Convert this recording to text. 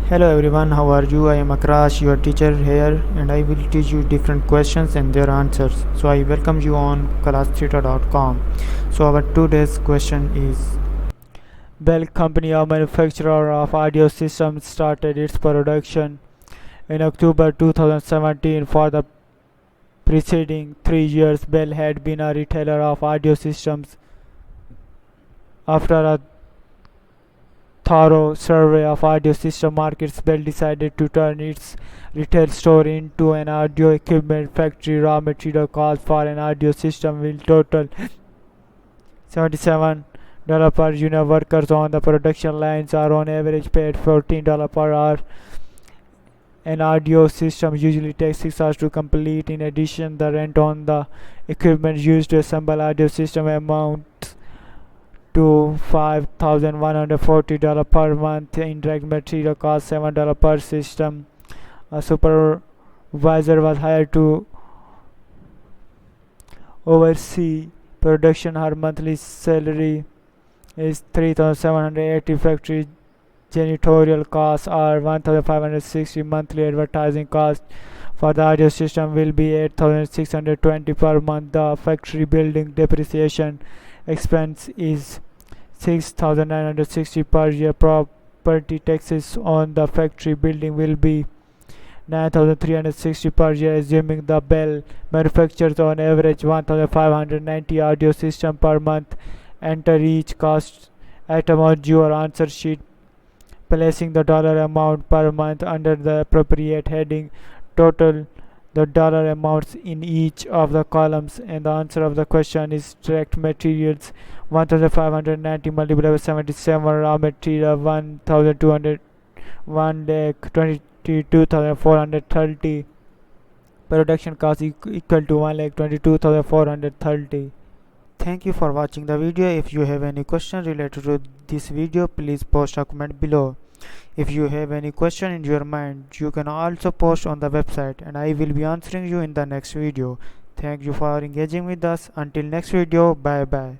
Hello everyone, how are you? I am Akrash, your teacher here, and I will teach you different questions and their answers. So I welcome you on classtheta.com. So our today's question is: Bell Company, a manufacturer of audio systems, started its production in October 2017. For the preceding 3 years, Bell had been a retailer of audio systems. After a thorough survey of audio system markets, Bell decided to turn its retail store into an audio equipment factory. Raw material cost for an audio system will total $77 per unit. Workers on the production lines are on average paid $14 per hour. An audio system usually takes 6 hours to complete. In addition, the rent on the equipment used to assemble audio system amounts to $5,140 per month. Indirect material cost $7 per system. A supervisor was hired to oversee production. Her monthly salary is $3,780. Factory janitorial costs are $1,560. Monthly advertising cost for the audio system will be $8,620 per month. The factory building depreciation expense is $6,960 per year. Property taxes on the factory building will be $9,360 per year. Assuming the Bell manufactures on average 1,590 audio systems per month, enter each cost item on your answer sheet, placing the dollar amount per month under the appropriate heading. Total the dollar amounts in each of the columns, and the answer of the question is direct materials 1,590 multiplied by 77, raw material 1,200, 1,22,430, production cost equal to 1,22,430. Thank you for watching the video. If you have any question related to this video, please post a comment below. If you have any question in your mind, you can also post on the website and I will be answering you in the next video. Thank you for engaging with us. Until next video, bye bye.